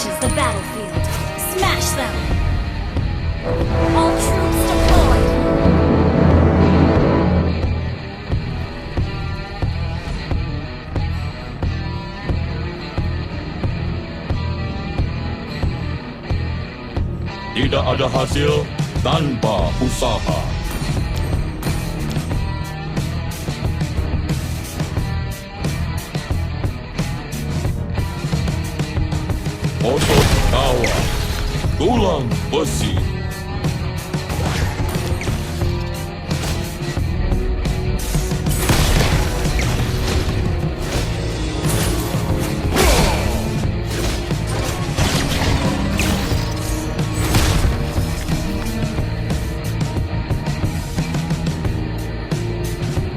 reaches the battlefield, smash them! All troops deployed! Tidak ada hasil tanpa usaha. Otot kawa, tulang besi.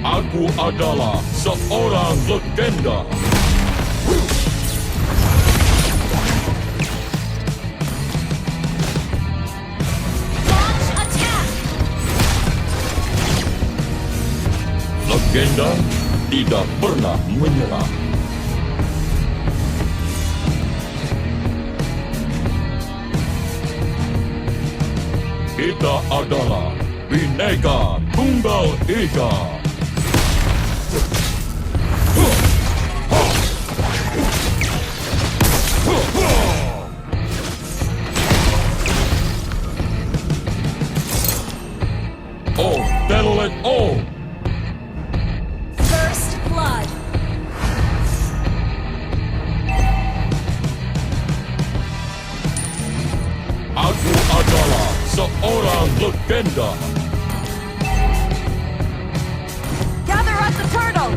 Aku adalah seorang legenda. Launch attack! Legenda tidak pernah menyerah. Kita adalah Bhinneka Tunggal Ika. Oh, Telolet Oh! First blood! Aku adalah seorang legenda. Gather up the turtle!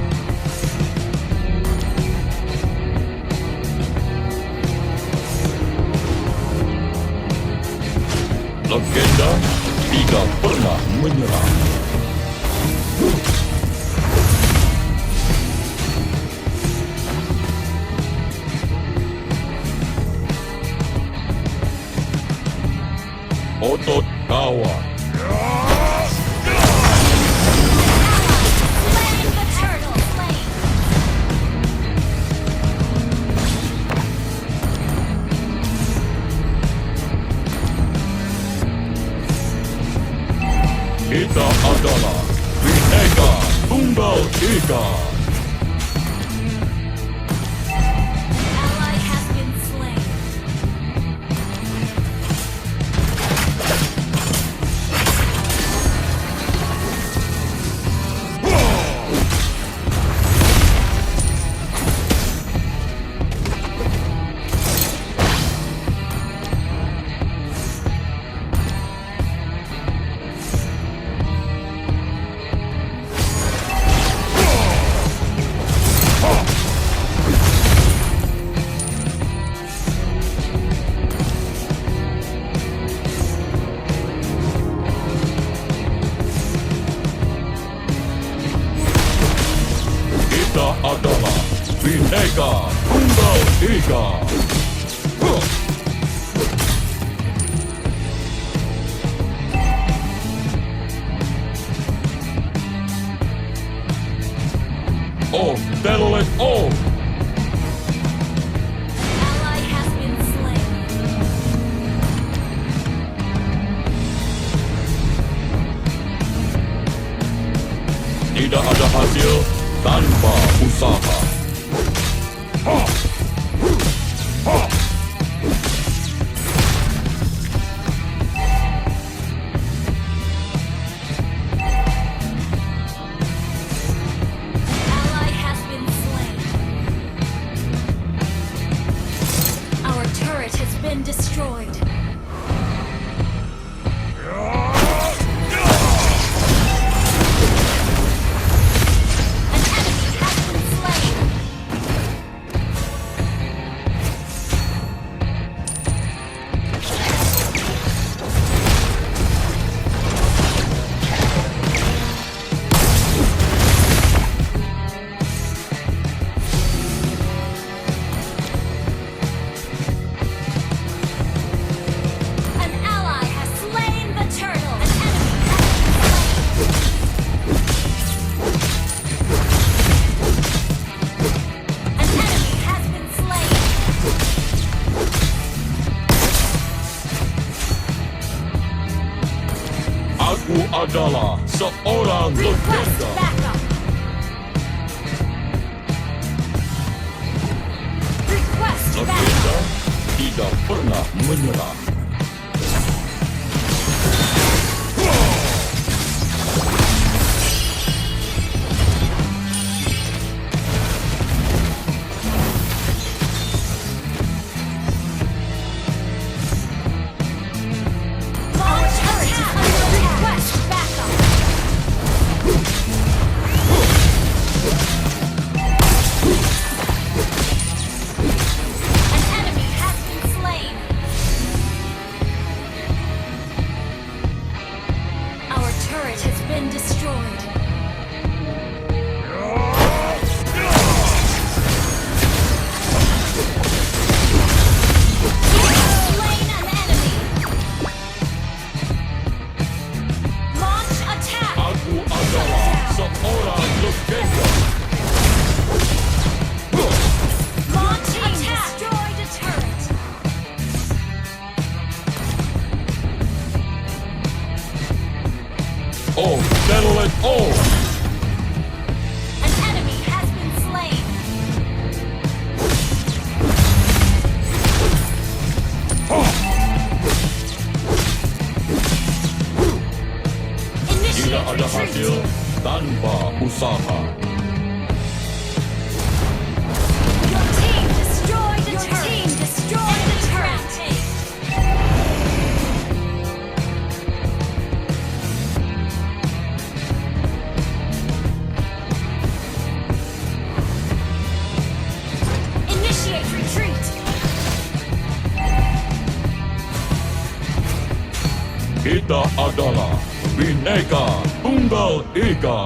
Legenda tidak pernah menyerah. Otot kawa. Slain the turtle! Slain! Kita adalah Bhinneka Tunggal Ika. Ally has been slain. Kita adalah Bhinneka Tunggal Ika. Oh, Telolet Oh! Ally has been slain. Tidak ada hasil tanpa usaha. Ally has been slain. Our turret has been destroyed. An enemy has been slain. adalah seorang Request legenda. backup. Request Legenda backup. tidak pernah menyerah. Our turret is under attack. Request backup. An enemy has been slain. Our turret has been destroyed. Slain an enemy. Launch attack. Aku adalah seorang legenda. Launch attack. Destroyed a turret. Oh, settle it all. An enemy has been slain. Tidak Initiate ada hasil retreat. tanpa usaha. Your team destroyed a turret. Your team destroyed a turret. Initiate retreat. Kita adalah Bineka Tunggal Ika.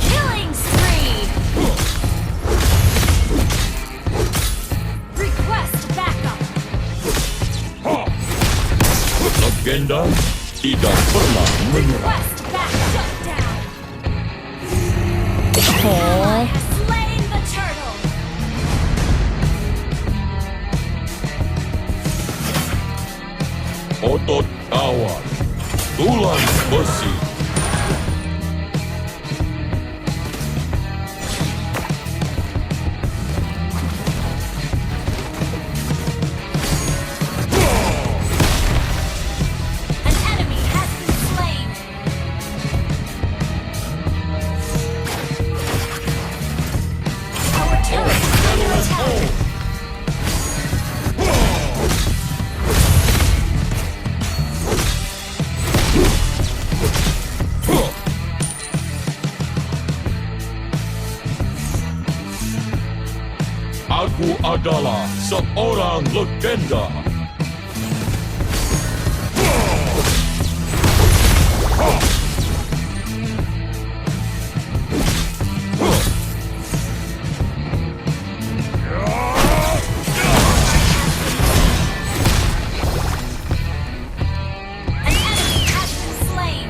Killing spree. Request backup. Legenda tidak pernah menyerah. Request backup. Shut down. Oh. Ally has slain the turtle. Otot kawan, tulang besi. An enemy has been slain. Our turret is under attack. Aku adalah seorang legenda. An enemy has been slain.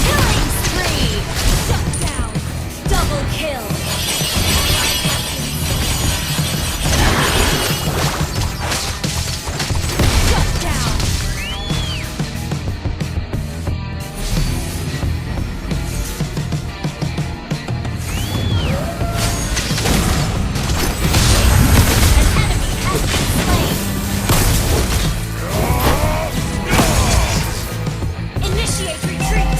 Killing spree. Shut down. Double kill. Shut down. An enemy has been slain. Initiate retreat.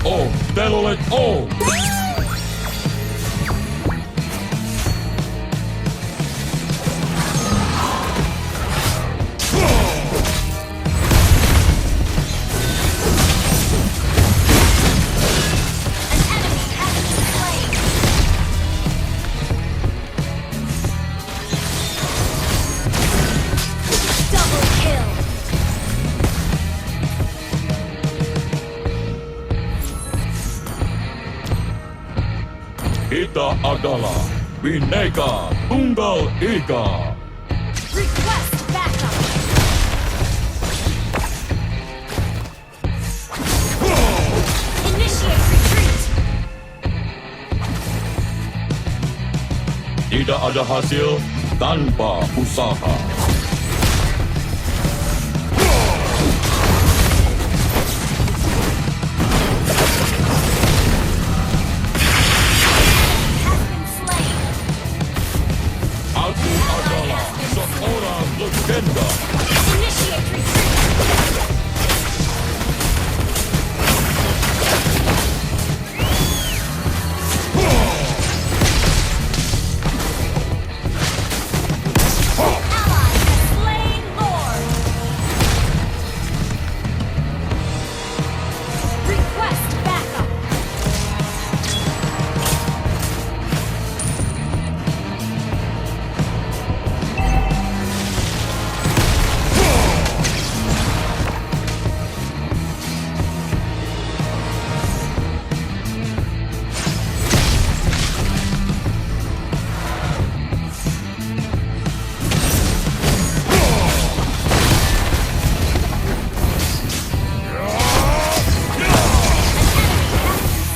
Oh, settle it all. An enemy has been slain. Double kill. Kita adalah Bineka Tunggal Ika. Tidak ada hasil tanpa usaha. Has been slain. Aku adalah seorang legenda. Initiate retreat. Ally has slain Lord. Request backup.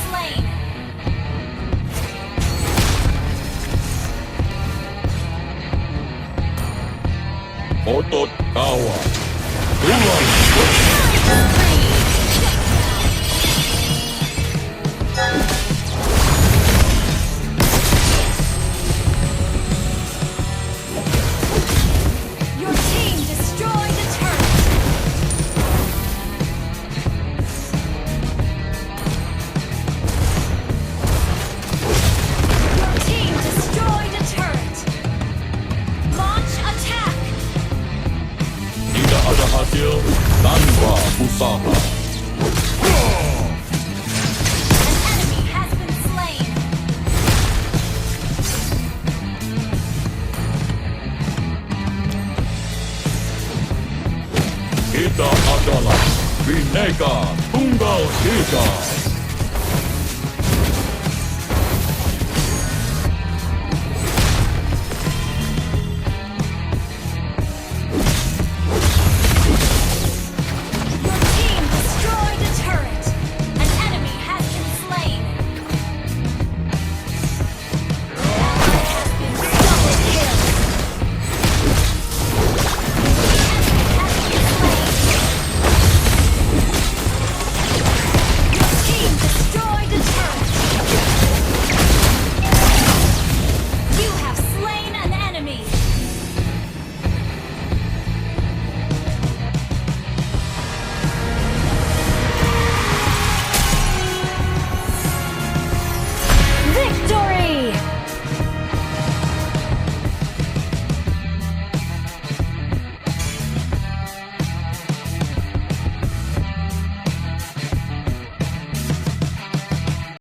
Slain. Otot kawa. Tulang Your team destroyed a turret. Your team destroyed a turret. Launch attack. tidak ada hasil tanpa usaha. An enemy has been slain. Kita adalah Bineka Tunggal Ika.